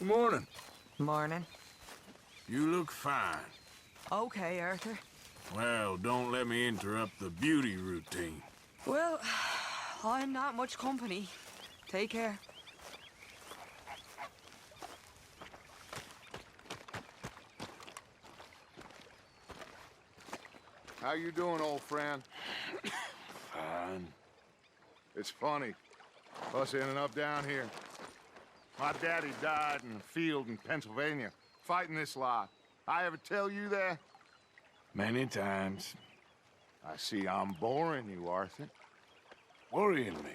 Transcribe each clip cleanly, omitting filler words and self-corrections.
Good morning. Morning. You look fine. Okay, Arthur. Well, don't let me interrupt the beauty routine. Well, I'm not much company. Take care. How you doing, old friend? Fine. It's funny, us ending up down here. My daddy died in a field in Pennsylvania, fighting this lot. I ever tell you that? Many times. I see I'm boring you, Arthur. Worrying me.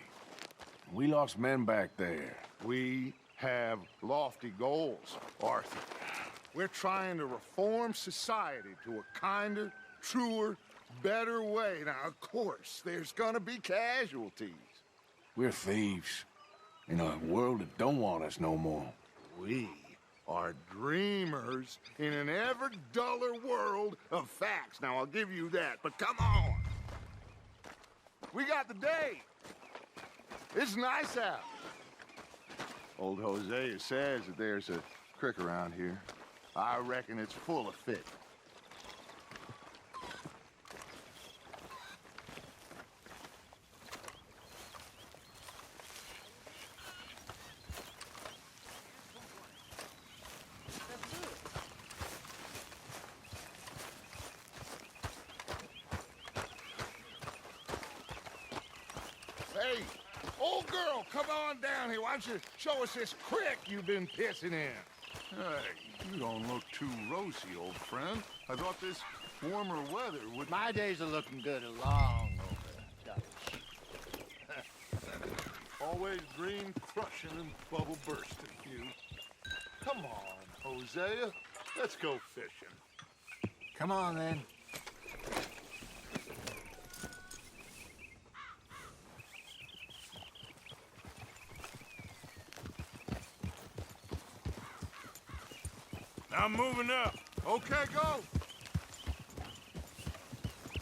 We lost men back there. We have lofty goals, Arthur. We're trying to reform society to a kinder, truer, better way. Now, of course, there's gonna be casualties. We're thieves. In a world that don't want us no more. We are dreamers in an ever duller world of facts. Now, I'll give you that, but come on. We got the day. It's nice out. Old Hosea says that there's a creek around here. I reckon it's full of fish. Hey, old girl, come on down here. Why don't you show us this creek you've been pissing in? Hey, you don't look too rosy, old friend. I thought this warmer weather would... My days are looking good along over Dutch. Always green crushing and bubble bursting, you. Come on, Hosea. Let's go fishing. Come on, then. I'm moving up. Okay, go.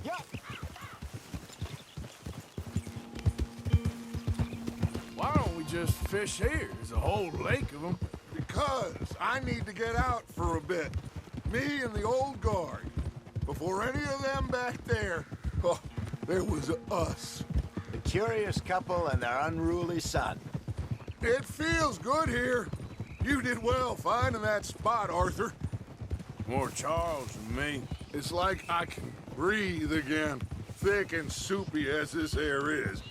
Yep. Why don't we just fish here? There's a whole lake of them. Because I need to get out for a bit. Me and the old guard. Before any of them back there, oh, there was us. The curious couple and their unruly son. It feels good here. You did well finding that spot, Arthur. More Charles than me. It's like I can breathe again, thick and soupy as this air is.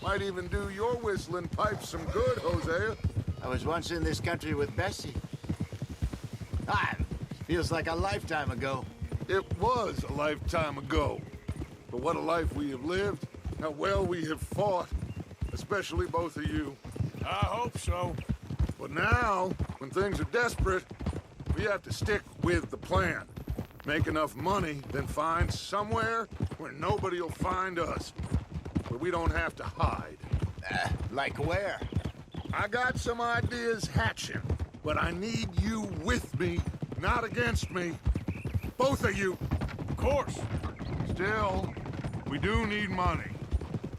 Might even do your whistling pipes some good, Hosea. I was once in this country with Bessie. Feels like a lifetime ago. It was a lifetime ago. But what a life we have lived, how well we have fought, especially both of you. I hope so. But now, when things are desperate, we have to stick with the plan. Make enough money, then find somewhere where nobody will find us. Where we don't have to hide. Like where? I got some ideas hatching, but I need you with me, not against me. Both of you. Of course. Still, we do need money.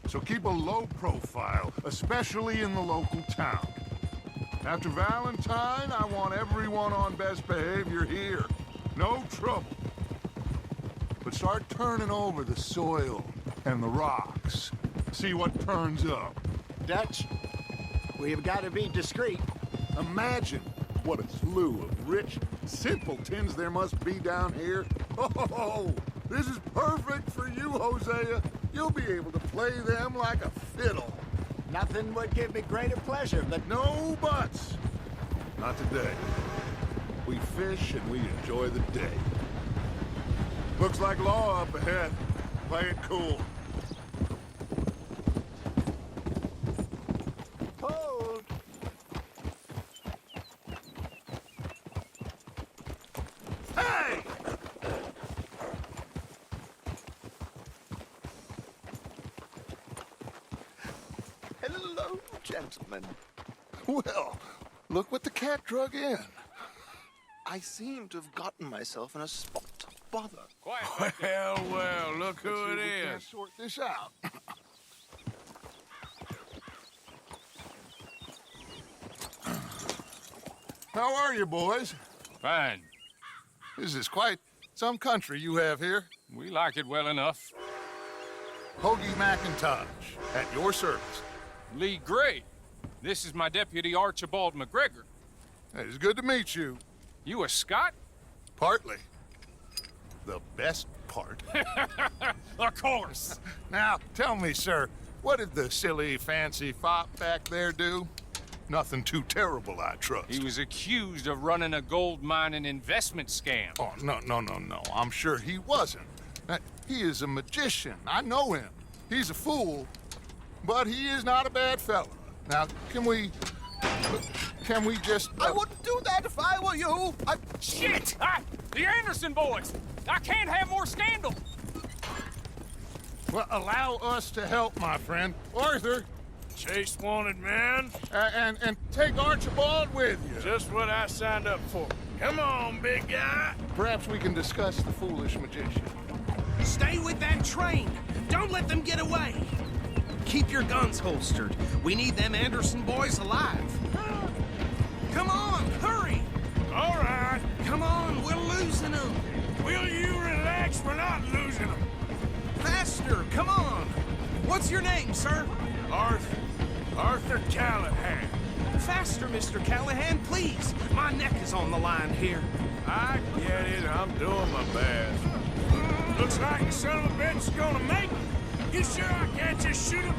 So keep a low profile, especially in the local town. After Valentine, I want everyone on best behavior here. No trouble. But start turning over the soil and the rocks. See what turns up. Dutch, we've got to be discreet. Imagine what a slew of rich simpletons there must be down here. Oh, this is perfect for you, Hosea. You'll be able to play them like a fiddle. Nothing would give me greater pleasure, but No buts. Not today. We fish and we enjoy the day. Looks like law up ahead. Play it cool. hold. Hey! Hello, gentlemen. Well, look what the cat drug in. I seem to have gotten myself in a spot to bother. Well, look who See it if we can't is. sort this out. How are you, boys? Fine. This is quite some country you have here. We like it well enough. Hoagie McIntosh, at your service. Lee Gray. This is my deputy Archibald McGregor. It's good to meet you. You a Scot? Partly. The best part. Of course. Now, tell me, sir, what did the silly, fancy fop back there do? Nothing too terrible, I trust. He was accused of running a gold mining investment scam. Oh, no. I'm sure he wasn't. He is a magician. I know him. He's a fool, but he is not a bad fella. Now, can we just... I wouldn't do that if I were you. Shit! The Anderson boys! I can't have more scandal! Well, allow us to help, my friend. Arthur, Chase wanted man. and take Archibald with you. Just what I signed up for. Come on, big guy. Perhaps we can discuss the foolish magician. Stay with that train. Don't let them get away. Keep your guns holstered. We need them Anderson boys alive. Come on, hurry. All right. Come on, we're losing them. Will you relax? We're not losing them. Faster, come on. What's your name, sir? Arthur Callahan. Faster, Mr. Callahan, please. My neck is on the line here. I get it. I'm doing my best. Looks like the son of a bitch is gonna make it. You sure I can't just shoot him?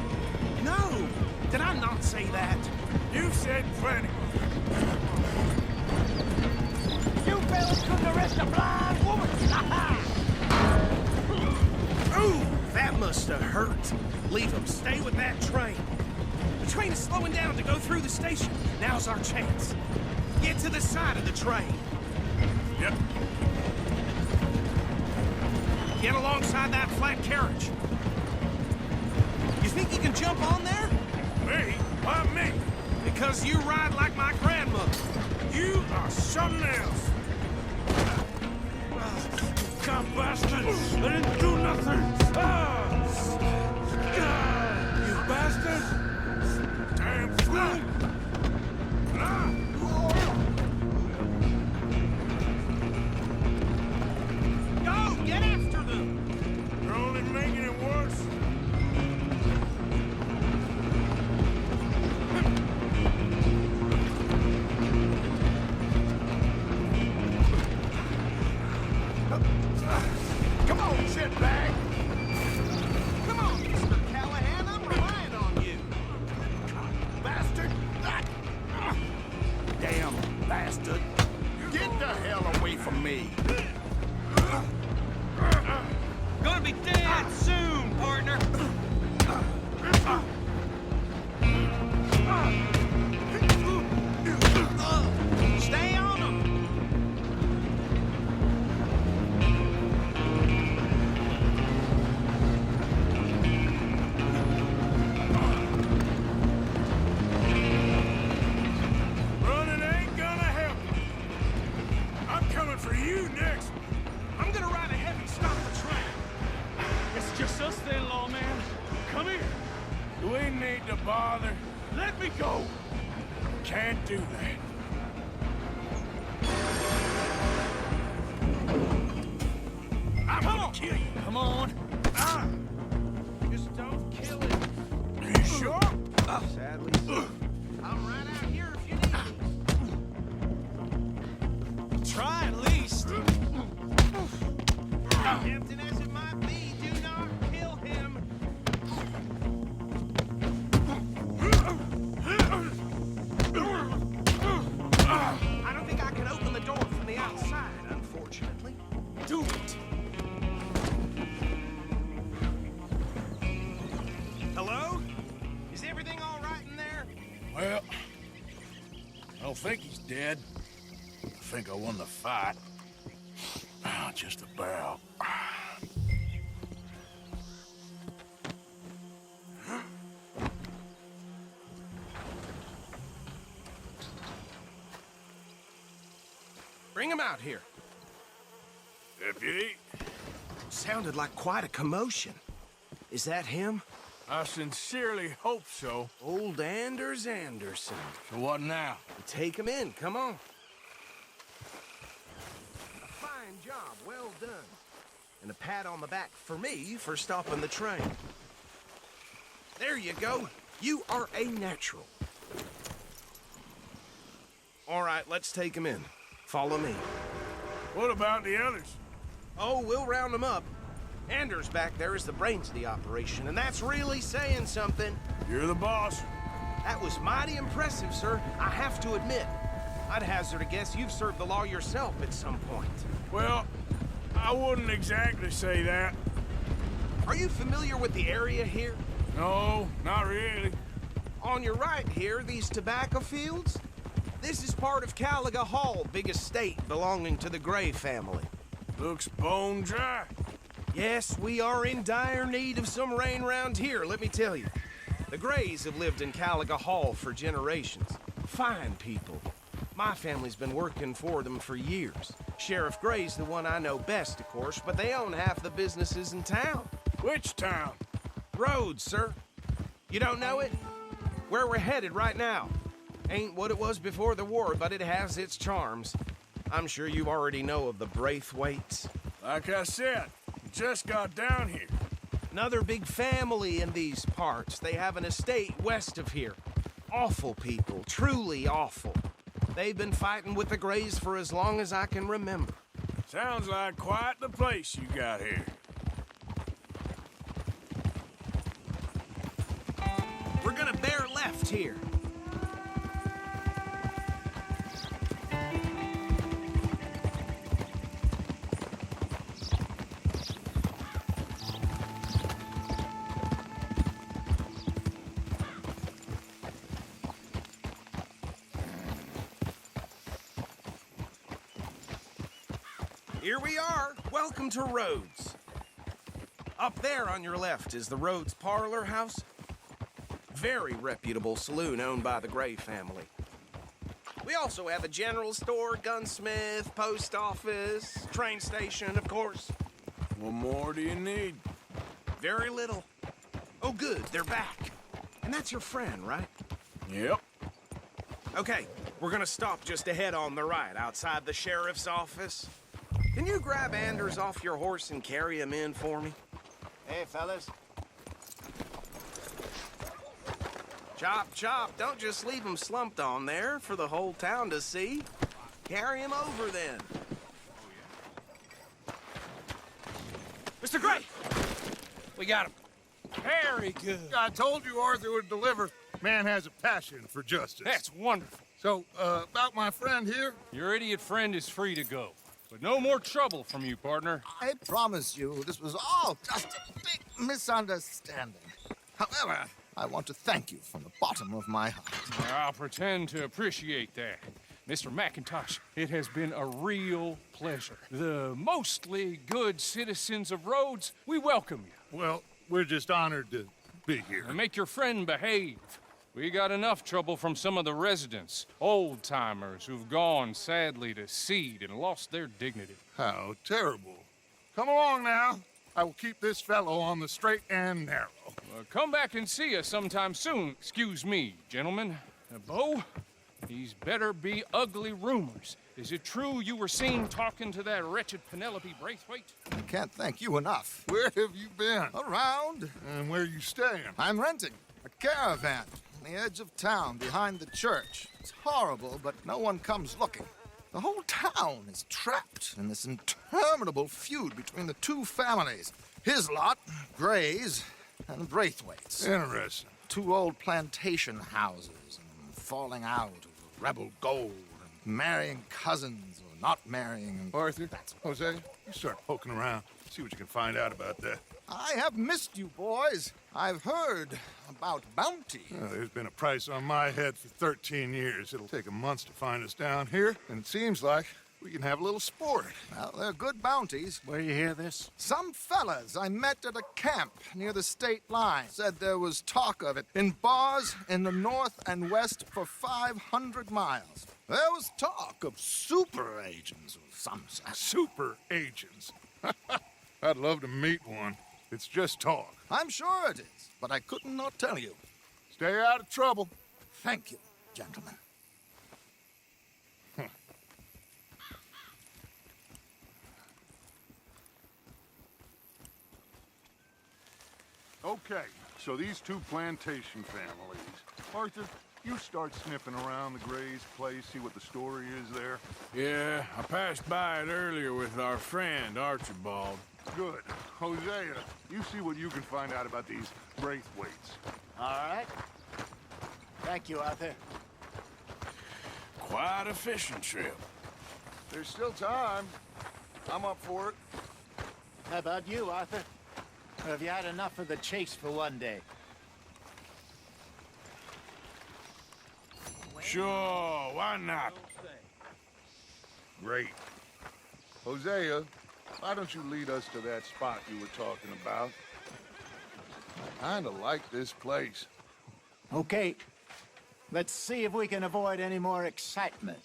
No, did I not say that? You've said plenty. You fellas couldn't arrest a blind woman! Ooh, that must have hurt. Leave them. Stay with that train. The train is slowing down to go through the station. Now's our chance. Get to the side of the train. Yep. Get alongside that flat carriage. You think you can jump on there? Me? Why me? Because you ride like my grandmother. You are something else. God bastards! I didn't do nothing! You bastard! Damn fool! Go! Get after them! You're only making it worse. Come on, shitbag! Come on, Mr. Callahan, I'm relying on you. Bastard! Damn bastard. Get the hell away from me. Gonna be dead soon, partner. Stay on them. Running ain't gonna help. I'm coming for you next. I'm gonna ride ahead and stop the train. It's just us then, lawman. Come here. Do we need to bother? Let me go. Can't do that. I'm gonna kill you. Come on. Just don't kill it. Are you sure? Sadly, I'm right out here if you need me. Try at least. Tempting as it might be, do not kill him. I don't think I can open the door from the outside, unfortunately. Do it. Hello? Is everything all right in there? Well, I don't think he's dead. I think I won the fight. Just about. Bring him out here. Deputy, Sounded like quite a commotion. Is that him? I sincerely hope so. Old Anders Anderson. So what now? Take him in, come on. job well done. And a pat on the back for me for stopping the train. There you go. You are a natural. All right, let's take him in. Follow me. What about the others? Oh, we'll round them up. Anders back there is the brains of the operation, and that's really saying something. You're the boss. That was mighty impressive, sir. I have to admit. I'd hazard a guess you've served the law yourself at some point. Well, I wouldn't exactly say that. Are you familiar with the area here? No, not really. On your right here, these tobacco fields? This is part of Caliga Hall, big estate belonging to the Gray family. Looks bone dry. Yes, we are in dire need of some rain round here, let me tell you. The Grays have lived in Caliga Hall for generations. Fine people. My family's been working for them for years. Sheriff Gray's the one I know best, of course, but they own half the businesses in town. Which town? Rhodes, sir. You don't know it? Where we're headed right now. Ain't what it was before the war, but it has its charms. I'm sure you already know of the Braithwaites. Like I said, we just got down here. Another big family in these parts. They have an estate west of here. Awful people, truly awful. They've been fighting with the Grays for as long as I can remember. Sounds like quite the place you got here. We're gonna bear left here. Here we are. Welcome to Rhodes. Up there on your left is the Rhodes Parlor House. Very reputable saloon owned by the Gray family. We also have a general store, gunsmith, post office, train station, of course. What more do you need? Very little. Oh, good, they're back. And that's your friend, right? Yep. Okay, we're gonna stop just ahead on the right, outside the sheriff's office. Can you grab Anders off your horse and carry him in for me? Hey, fellas. Chop, chop. Don't just leave him slumped on there for the whole town to see. Carry him over, then. Mr. Gray! We got him. Very good. I told you Arthur would deliver. Man has a passion for justice. That's wonderful. So, about my friend here? Your idiot friend is free to go. But no more trouble from you, partner. I promise you, this was all just a big misunderstanding. However, I want to thank you from the bottom of my heart. I'll pretend to appreciate that. Mr. McIntosh, it has been a real pleasure. The mostly good citizens of Rhodes, we welcome you. Well, we're just honored to be here. And make your friend behave. We got enough trouble from some of the residents, old-timers who've gone, sadly, to seed and lost their dignity. How terrible. Come along now. I will keep this fellow on the straight and narrow. Come back and see us sometime soon. Excuse me, gentlemen. Bo, these better be ugly rumors. Is it true you were seen talking to that wretched Penelope Braithwaite? I can't thank you enough. Where have you been? Around. And where you staying? I'm renting a caravan on the edge of town behind the church. It's horrible, but no one comes looking. The whole town is trapped in this interminable feud between the two families. His lot, Gray's, and Braithwaite's. Interesting. Two old plantation houses and falling out over rebel gold and marrying cousins or not marrying. And Arthur, Hosea, you start poking around. See what you can find out about that. I have missed you, boys. I've heard about bounty. There's been a price on my head for 13 years. It'll take a month to find us down here, and it seems like we can have a little sport. Well, they're good bounties. Where you hear this? Some fellas I met at a camp near the state line said there was talk of it in bars in the north and west for 500 miles. There was talk of super agents of some sort. Super agents. I'd love to meet one. It's just talk. I'm sure it is, but I couldn't not tell you. Stay out of trouble. Thank you, gentlemen. Okay, so these two plantation families. Arthur, you start sniffing around the Gray's place, see what the story is there. Yeah, I passed by it earlier with our friend, Archibald. Good. Hosea, you see what you can find out about these Braithwaites. All right. Thank you, Arthur. Quite a fishing trip. There's still time. I'm up for it. How about you, Arthur? Or have you had enough of the chase for one day? Sure, why not? Great. Hosea, why don't you lead us to that spot you were talking about? I kinda like this place. Okay. Let's see if we can avoid any more excitement.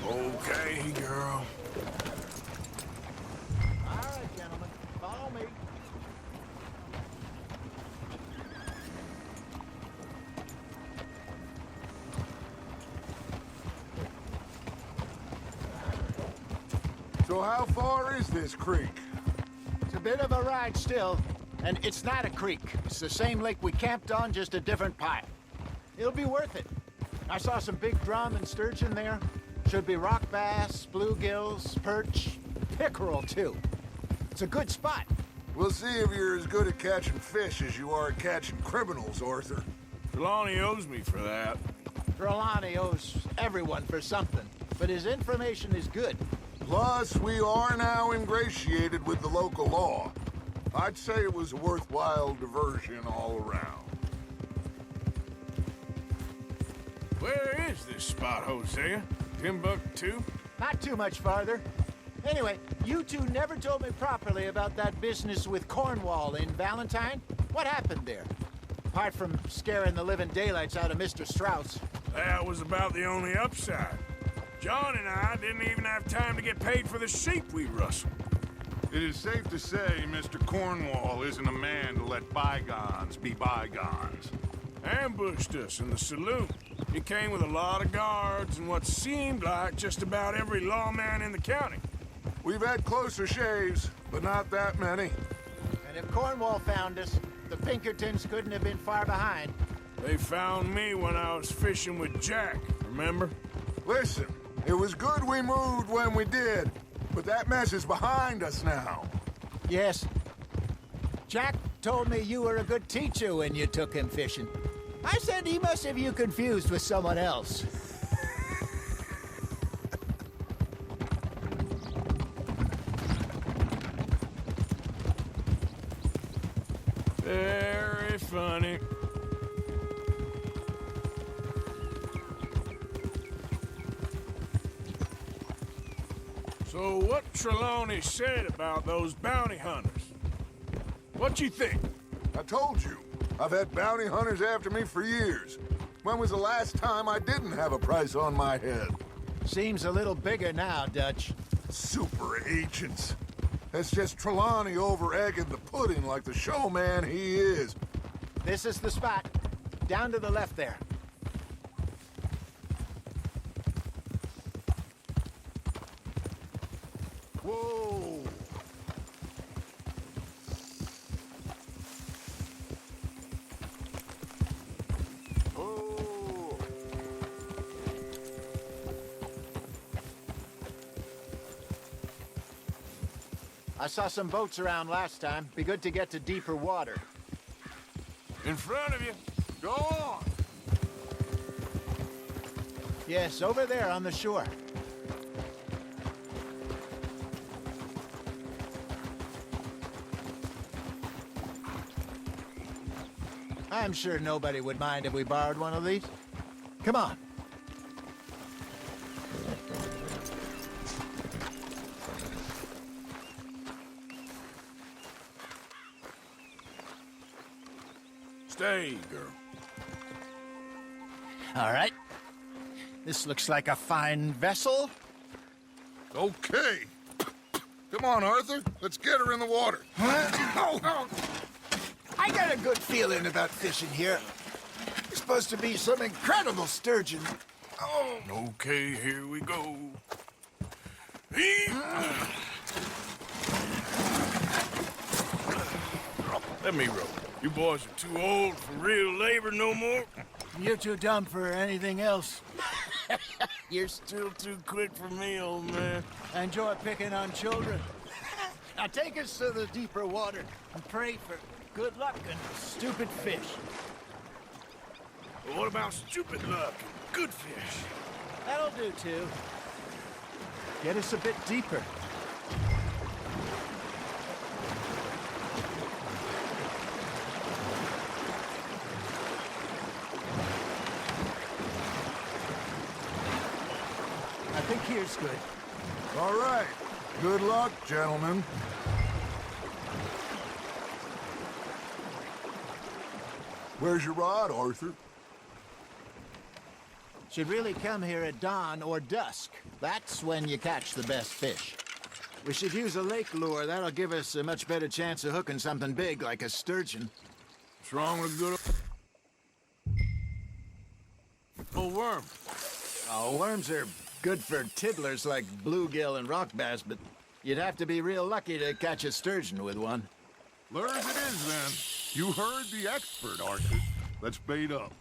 Okay, girl. All right, gentlemen. Follow me. So how far is this creek? It's a bit of a ride still, and it's not a creek. It's the same lake we camped on, just a different part. It'll be worth it. I saw some big drum and sturgeon there. Should be rock bass, bluegills, perch, pickerel too. It's a good spot. We'll see if you're as good at catching fish as you are at catching criminals, Arthur. Trelawney owes me for that. Trelawney owes everyone for something, but his information is good. Plus, we are now ingratiated with the local law. I'd say it was a worthwhile diversion all around. Where is this spot, Hosea? Timbuktu? Not too much farther. Anyway, you two never told me properly about that business with Cornwall in Valentine. What happened there? Apart from scaring the living daylights out of Mr. Strauss. That was about the only upside. John and I didn't even have time to get paid for the sheep we rustled. It is safe to say Mr. Cornwall isn't a man to let bygones be bygones. Ambushed us in the saloon. He came with a lot of guards and what seemed like just about every lawman in the county. We've had closer shaves, but not that many. And if Cornwall found us, the Pinkertons couldn't have been far behind. They found me when I was fishing with Jack, remember? Listen, it was good we moved when we did, but that mess is behind us now. Yes. Jack told me you were a good teacher when you took him fishing. I said he must have you confused with someone else. Very funny. So what Trelawney said about those bounty hunters? What you think? I told you, I've had bounty hunters after me for years. When was the last time I didn't have a price on my head? Seems a little bigger now, Dutch. Super agents. It's just Trelawney over-egging the pudding like the showman he is. This is the spot. Down to the left there. Whoa! Oh! I saw some boats around last time. Be good to get to deeper water. In front of you. Go on! Yes, over there on the shore. I'm sure nobody would mind if we borrowed one of these. Come on. Stay, girl. All right. This looks like a fine vessel. Okay. Come on, Arthur. Let's get her in the water. Oh. I got a good feeling about fishing here. It's supposed to be some incredible sturgeon. Oh. Okay, here we go. Let me row. You boys are too old for real labor no more. You're too dumb for anything else. You're still too quick for me, old man. I enjoy picking on children. Now take us to the deeper water and pray for good luck and stupid fish. But what about stupid luck and good fish? That'll do, too. Get us a bit deeper. I think here's good. All right. Good luck, gentlemen. Where's your rod, Arthur? Should really come here at dawn or dusk. That's when you catch the best fish. We should use a lake lure. That'll give us a much better chance of hooking something big like a sturgeon. What's wrong with a good old worm? Oh, worms are good for tiddlers like bluegill and rock bass, but you'd have to be real lucky to catch a sturgeon with one. Lure as it is, then. You heard the expert, Arthur. Let's bait up.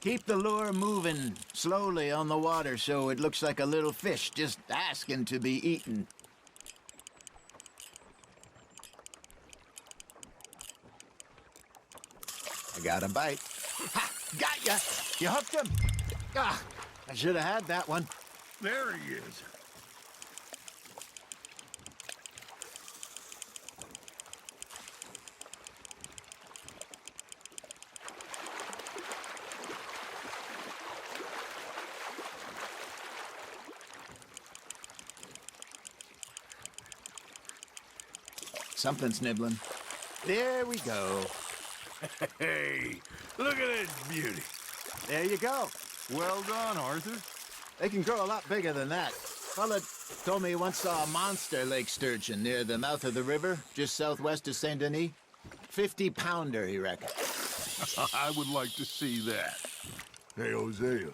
Keep the lure moving slowly on the water so it looks like a little fish just asking to be eaten. I got a bite. Ha! Got ya! You hooked him! Ah, I should have had that one. There he is. Something's nibbling. There we go. Hey, look at this beauty. There you go. Well done, Arthur. They can grow a lot bigger than that. Fella told me he once saw a monster lake sturgeon near the mouth of the river, just southwest of Saint Denis. 50-pounder, he reckoned. I would like to see that. Hey, Hosea,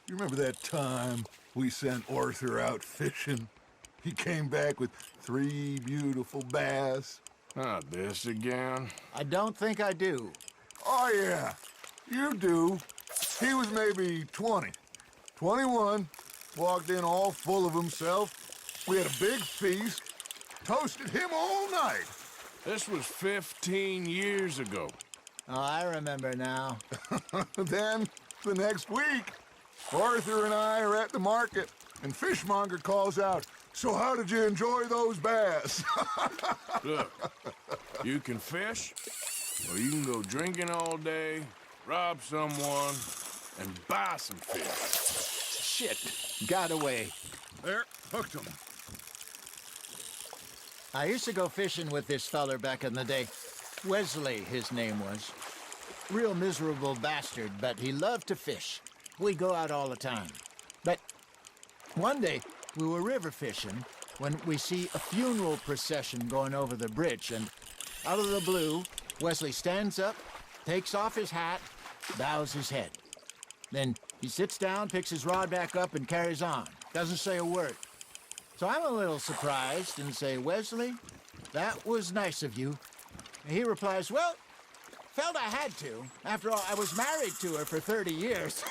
you remember that time we sent Arthur out fishing? He came back with 3 beautiful bass. Not this again. I don't think I do. Oh, yeah, you do. He was maybe 20, 21, walked in all full of himself. We had a big feast, toasted him all night. This was 15 years ago. Oh, I remember now. Then, the next week, Arthur and I are at the market, and Fishmonger calls out, "So how did you enjoy those bass?" Look, you can fish, or you can go drinking all day, rob someone, and buy some fish. Shit, got away. There, hooked him. I used to go fishing with this feller back in the day. Wesley, his name was. Real miserable bastard, but he loved to fish. We'd go out all the time. But one day, we were river fishing when we see a funeral procession going over the bridge, and out of the blue, Wesley stands up, takes off his hat, bows his head. Then he sits down, picks his rod back up, and carries on. Doesn't say a word. So I'm a little surprised and say, "Wesley, that was nice of you." And he replies, "Well, felt I had to. After all, I was married to her for 30 years.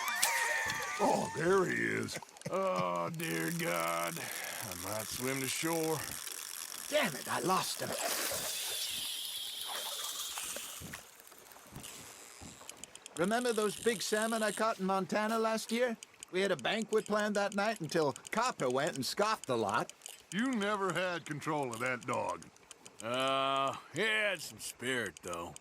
Oh, there he is. Oh, dear God. I might swim to shore. Damn it, I lost him. Remember those big salmon I caught in Montana last year? We had a banquet planned that night until Copper went and scoffed a lot. You never had control of that dog. He had some spirit, though.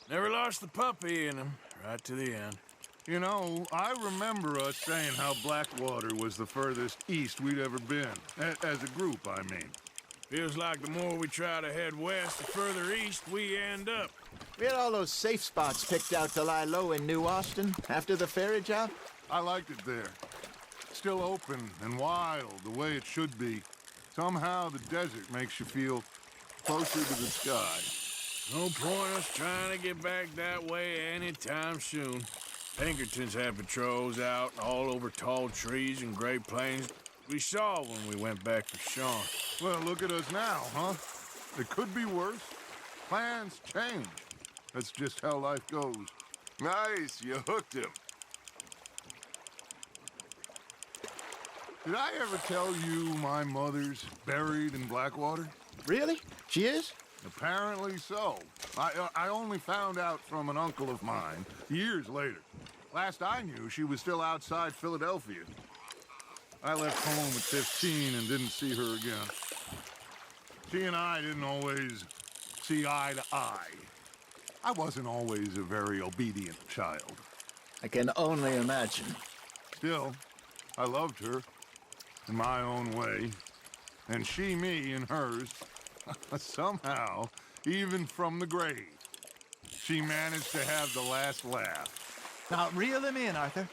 Never lost the puppy in him, right to the end. You know, I remember us saying how Blackwater was the furthest east we'd ever been. As a group, I mean. Feels like the more we try to head west, the further east we end up. We had all those safe spots picked out to lie low in New Austin after the ferry job. I liked it there. Still open and wild, the way it should be. Somehow the desert makes you feel closer to the sky. No point us trying to get back that way anytime soon. Pinkertons have patrols out all over tall trees and Great Plains. We saw when we went back for Sean. Well, look at us now, huh? It could be worse. Plans change. That's just how life goes. Nice, you hooked him. Did I ever tell you my mother's buried in Blackwater? Really? She is? Apparently so. I only found out from an uncle of mine years later. Last I knew, she was still outside Philadelphia. I left home at 15 and didn't see her again. She and I didn't always see eye to eye. I wasn't always a very obedient child. I can only imagine. Still, I loved her in my own way, and she me in hers. Somehow, even from the grave, she managed to have the last laugh. Now, reel him in, Arthur.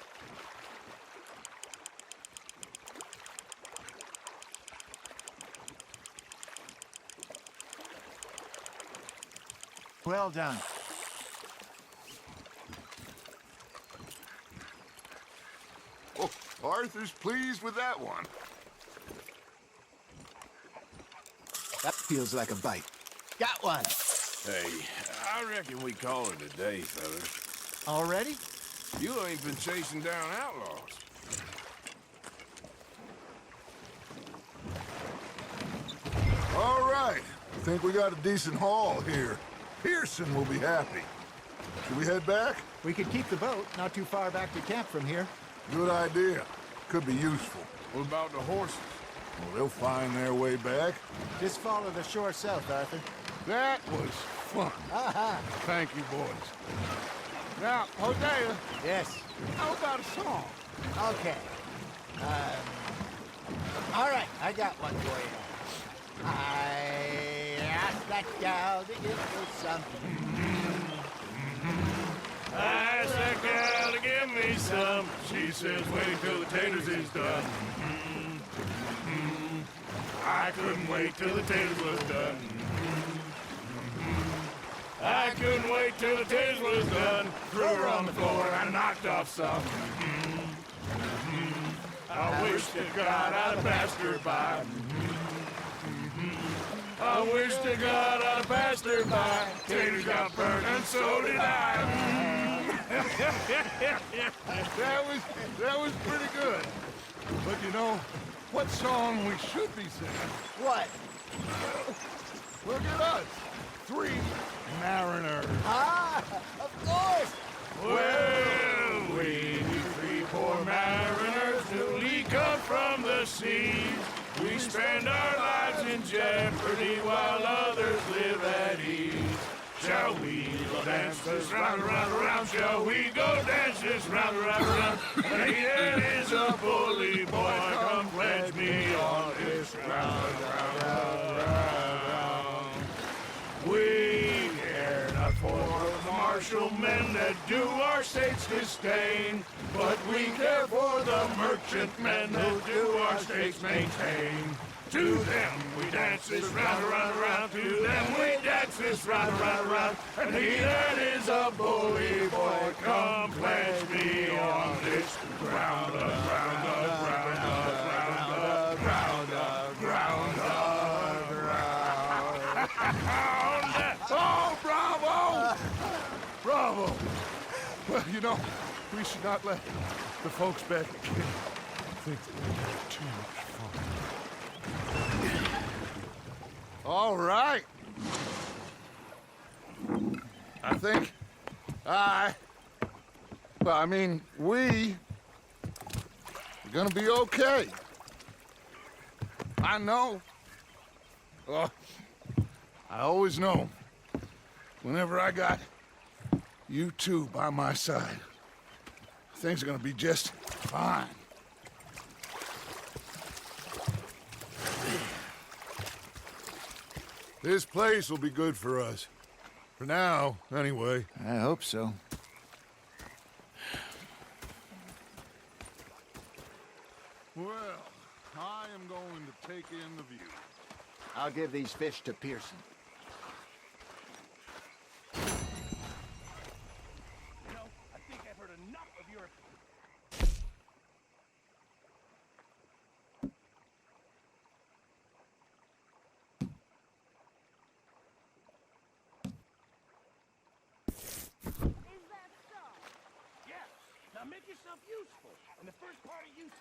Well done. Oh, Arthur's pleased with that one. That feels like a bite. Got one. Hey, I reckon we call it a day, fellas. Already? You ain't been chasing down outlaws. All right. I think we got a decent haul here. Pearson will be happy. Should we head back? We could keep the boat not too far back to camp from here. Good idea. Could be useful. What about the horses? Well, they'll find their way back. Just follow the shore south, Arthur. That was fun. Thank you, boys. Now, Hosea, Yes. how about a song? Okay. All right, I got one for you. I asked that gal to give me something. I asked that gal to give me some. She says, wait till the taters is done. I couldn't wait till the taters was done. I couldn't wait till the taters was done. Threw her on the floor and I knocked off some. I wish to God I'd have passed her by. I wish to God I'd have passed her by. Taters got burned and so did I. That was pretty good. But you know, what song we should be singing? What? Look at us. 3 mariners. Ah, of course. Well, we 3 poor mariners newly come from the seas. We spend our lives in jeopardy while others live at ease. Shall we go dance this round, around, around? Shall we go dance this round, around, around? Here is a bully boy, come pledge me on this round, round, round. We care not for the martial men that do our states disdain, but we care for the merchant men who do our states maintain. To them we dance this round, around, around. To them we dance this round, around, around. And he that is a bully boy, come pledge me on this ground, ground, ground, ground, ground, ground, ground. Oh, bravo! Bravo! Well, you know, we should not let the folks back at camp think that we had too much fun. All right. I think we are gonna be okay. I know. Oh, I always know. Whenever I got you two by my side, things are gonna be just fine. This place will be good for us. For now, anyway. I hope so. Well, I am going to take in the view. I'll give these fish to Pearson. You know, I think I've heard enough of your... Is that so? Yeah, now make yourself useful. And the first part of useful...